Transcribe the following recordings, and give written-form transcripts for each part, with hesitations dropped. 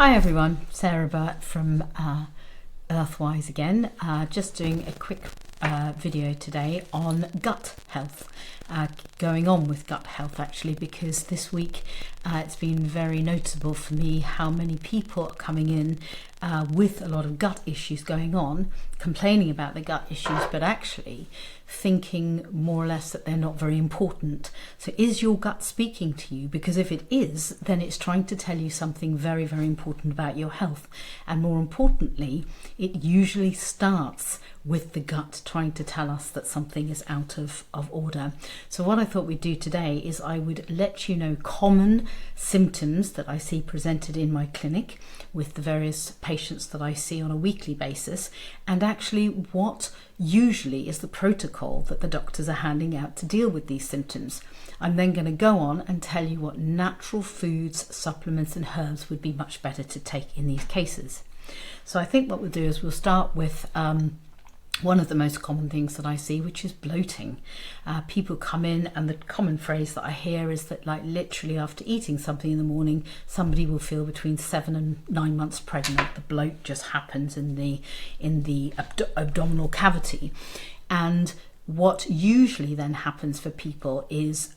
Hi everyone, Sarah Burt from EarthWise again, just doing a quick video today on gut health, going on with gut health actually, because this week it's been very noticeable for me how many people are coming in with a lot of gut issues going on, complaining about the gut issues, but actually thinking more or less that they're not very important. So is your gut speaking to you? Because if it is, then it's trying to tell you something very, very important about your health. And more importantly, it usually starts with the gut trying to tell us that something is out of order. So what I thought we'd do today is I would let you know common symptoms that I see presented in my clinic with the various patients that I see on a weekly basis, and actually what usually is the protocol that the doctors are handing out to deal with these symptoms. I'm then going to go on and tell you what natural foods, supplements and herbs would be much better to take in these cases. So I think what we'll do is we'll start with one of the most common things that I see, which is bloating. People come in and the common phrase that I hear is that, like, literally after eating something in the morning, somebody will feel between 7 and 9 months pregnant. The bloat just happens in the abdominal cavity. And what usually then happens for people is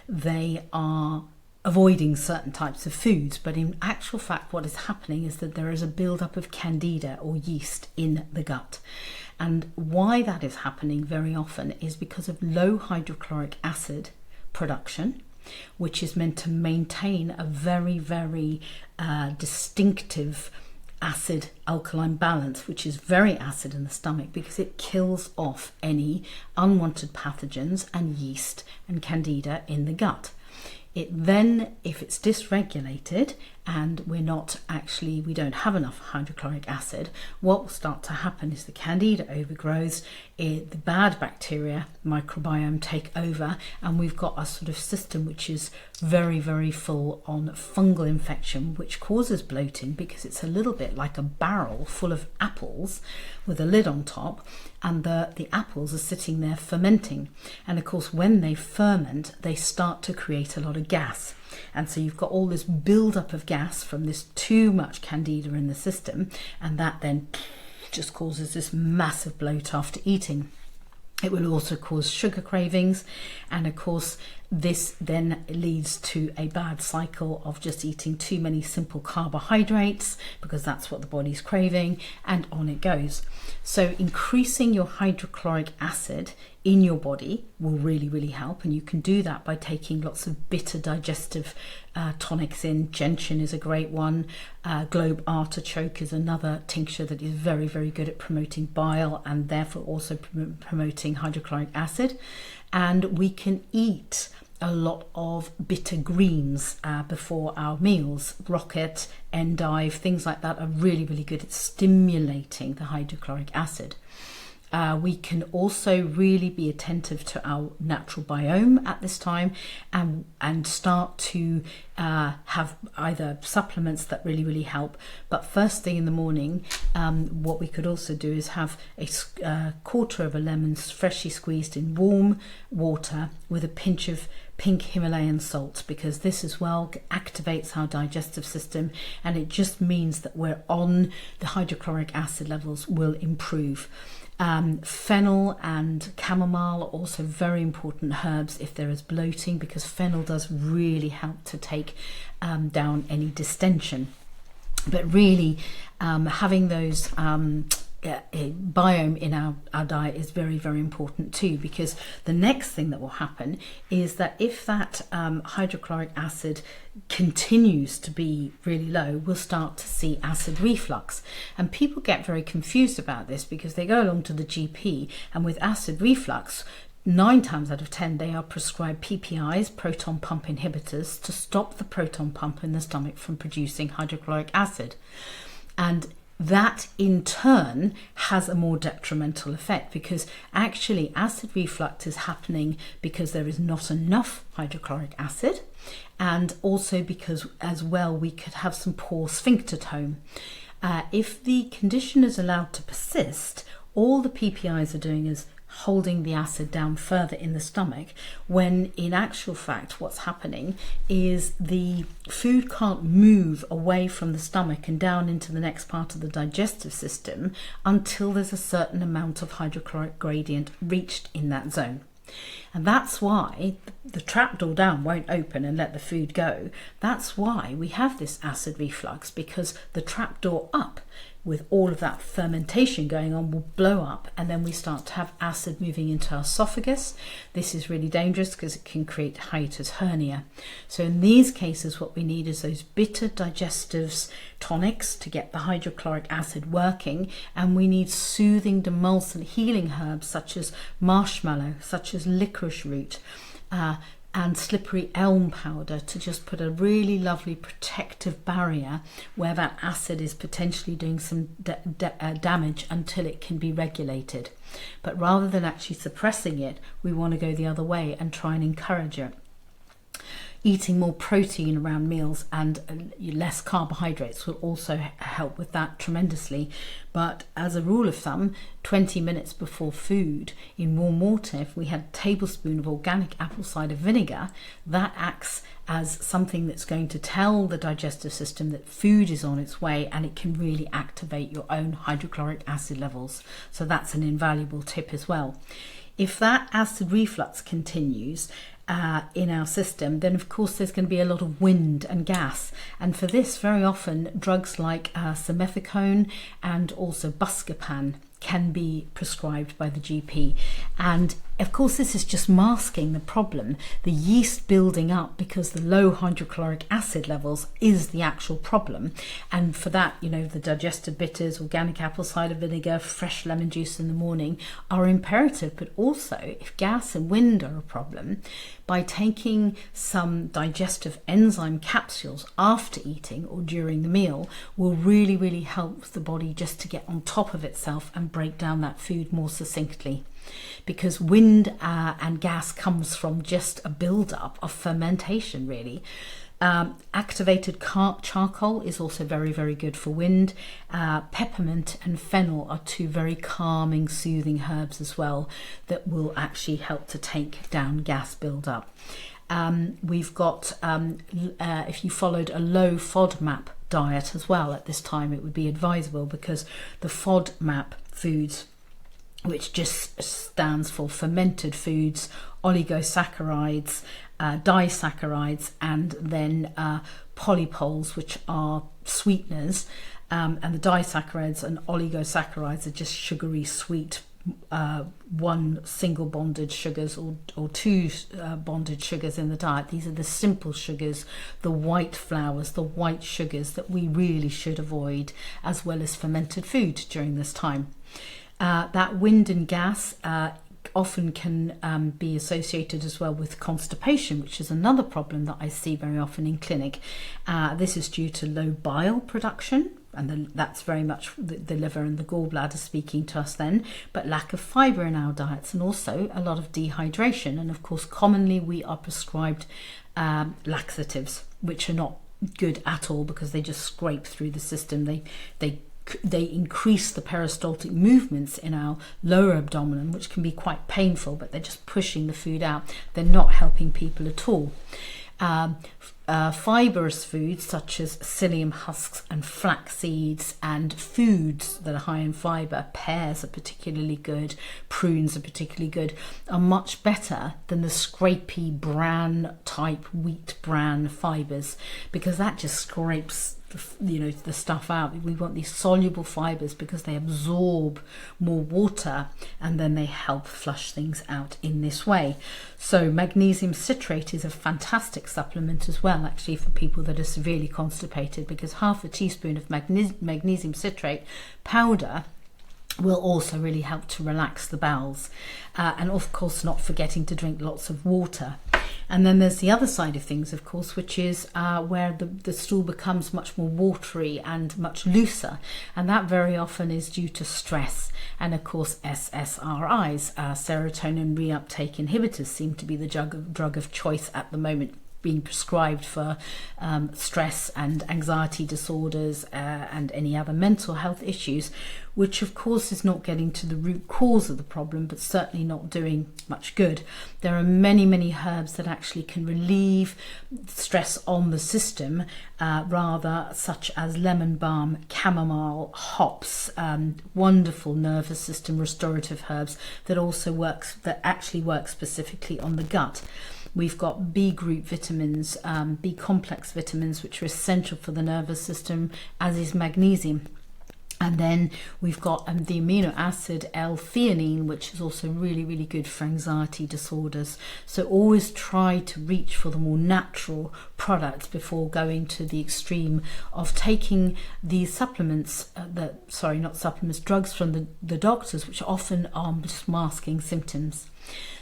they are avoiding certain types of foods, but in actual fact what is happening is that there is a buildup of Candida or yeast in the gut. And why that is happening very often is because of low hydrochloric acid production, which is meant to maintain a very, very distinctive acid alkaline balance, which is very acid in the stomach because it kills off any unwanted pathogens and yeast and Candida in the gut. It then, if it's dysregulated and we don't have enough hydrochloric acid, what will start to happen is the Candida overgrows, the bad bacteria microbiome take over, and we've got a sort of system which is very, very full on fungal infection, which causes bloating because it's a little bit like a barrel full of apples with a lid on top, and the apples are sitting there fermenting. And of course, when they ferment, they start to create a lot of gas. And so you've got all this build-up of gas from this too much Candida in the system, and that then just causes this massive bloat after eating. It will also cause sugar cravings, and of course this then leads to a bad cycle of just eating too many simple carbohydrates because that's what the body's craving, and on it goes. So increasing your hydrochloric acid in your body will really, really help, and you can do that by taking lots of bitter digestive tonics in. Gentian is a great one. Globe artichoke is another tincture that is very, very good at promoting bile and therefore also promoting hydrochloric acid. And we can eat a lot of bitter greens before our meals. Rocket, endive, things like that are really, really good at stimulating the hydrochloric acid. We can also really be attentive to our natural biome at this time and start to have either supplements that really, really help. But first thing in the morning, what we could also do is have a quarter of a lemon freshly squeezed in warm water with a pinch of pink Himalayan salt, because this as well activates our digestive system, and it just means that we're on the hydrochloric acid levels will improve. Fennel and chamomile are also very important herbs if there is bloating, because fennel does really help to take down any distension. But really having those biome in our diet is very, very important too, because the next thing that will happen is that if that hydrochloric acid continues to be really low, we'll start to see acid reflux. And people get very confused about this because they go along to the GP, and with acid reflux 9 times out of 10 they are prescribed PPIs, proton pump inhibitors, to stop the proton pump in the stomach from producing hydrochloric acid. And that in turn has a more detrimental effect, because actually acid reflux is happening because there is not enough hydrochloric acid, and also because as well we could have some poor sphincter tone. If the condition is allowed to persist, all the PPIs are doing is holding the acid down further in the stomach, when in actual fact what's happening is the food can't move away from the stomach and down into the next part of the digestive system until there's a certain amount of hydrochloric gradient reached in that zone. And that's why the trapdoor down won't open and let the food go. That's why we have this acid reflux, because the trapdoor up, with all of that fermentation going on, will blow up, and then we start to have acid moving into our esophagus. This is really dangerous because it can create hiatus hernia. So in these cases, what we need is those bitter digestives tonics to get the hydrochloric acid working, and we need soothing, demulcent, healing herbs such as marshmallow, such as licorice root, and slippery elm powder to just put a really lovely protective barrier where that acid is potentially doing some damage until it can be regulated. But rather than actually suppressing it, we want to go the other way and try and encourage it. Eating more protein around meals and less carbohydrates will also help with that tremendously. But as a rule of thumb, 20 minutes before food in warm water, if we had a tablespoon of organic apple cider vinegar, that acts as something that's going to tell the digestive system that food is on its way, and it can really activate your own hydrochloric acid levels. So that's an invaluable tip as well. If that acid reflux continues in our system, then of course there's going to be a lot of wind and gas, and for this very often drugs like simethicone and also buscopan can be prescribed by the GP. And of course this is just masking the problem. The yeast building up because the low hydrochloric acid levels is the actual problem, and for that, you know, the digestive bitters, organic apple cider vinegar, fresh lemon juice in the morning are imperative. But also, if gas and wind are a problem, by taking some digestive enzyme capsules after eating or during the meal will really help the body just to get on top of itself and break down that food more succinctly. Because wind and gas comes from just a build-up of fermentation, really. Activated charcoal is also very good for wind. Peppermint and fennel are two very calming, soothing herbs as well that will actually help to take down gas build-up. We've got, if you followed a low FODMAP diet as well at this time, it would be advisable, because the FODMAP foods, which just stands for fermented foods, oligosaccharides, disaccharides, and then polypoles, which are sweeteners, and the disaccharides and oligosaccharides are just sugary, sweet, one single bonded sugars or two bonded sugars in the diet. These are the simple sugars, the white flours, the white sugars that we really should avoid, as well as fermented food during this time. That wind and gas often can be associated as well with constipation, which is another problem that I see very often in clinic. This is due to low bile production, and that's very much the liver and the gallbladder speaking to us then, but lack of fibre in our diets, and also a lot of dehydration. And of course, commonly we are prescribed laxatives, which are not good at all because they just scrape through the system. They increase the peristaltic movements in our lower abdomen, which can be quite painful, but they're just pushing the food out. They're not helping people at all. Fibrous foods such as psyllium husks and flax seeds, and foods that are high in fibre, pears are particularly good, prunes are particularly good, are much better than the scrapey bran type wheat bran fibres, because that just scrapes the stuff out. We want these soluble fibres because they absorb more water and then they help flush things out in this way. So magnesium citrate is a fantastic supplement as well, actually, for people that are severely constipated, because half a teaspoon of magnesium citrate powder will also really help to relax the bowels, and of course not forgetting to drink lots of water. And then there's the other side of things, of course, which is where the stool becomes much more watery and much looser, and that very often is due to stress. And of course SSRIs, serotonin reuptake inhibitors, seem to be the drug of choice at the moment, being prescribed for stress and anxiety disorders and any other mental health issues, which of course is not getting to the root cause of the problem, but certainly not doing much good. There are many, many herbs that actually can relieve stress on the system, rather, such as lemon balm, chamomile, hops, wonderful nervous system restorative herbs that actually work specifically on the gut. We've got B group vitamins, B complex vitamins, which are essential for the nervous system, as is magnesium. And then we've got the amino acid L-theanine, which is also really, really good for anxiety disorders. So always try to reach for the more natural products before going to the extreme of taking these supplements, drugs from the doctors, which often are just masking symptoms.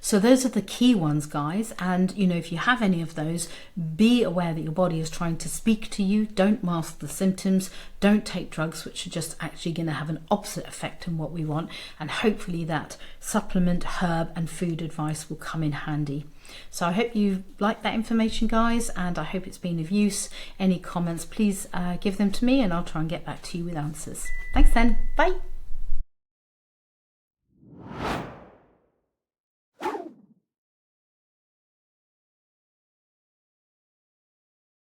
So those are the key ones, guys. And if you have any of those, be aware that your body is trying to speak to you. Don't mask the symptoms. Don't take drugs which are just actually going to have an opposite effect on what we want. And hopefully that supplement, herb and food advice will come in handy. So I hope you like that information, guys, and I hope it's been of use. Any comments, please give them to me and I'll try and get back to you with answers. Thanks then. Bye.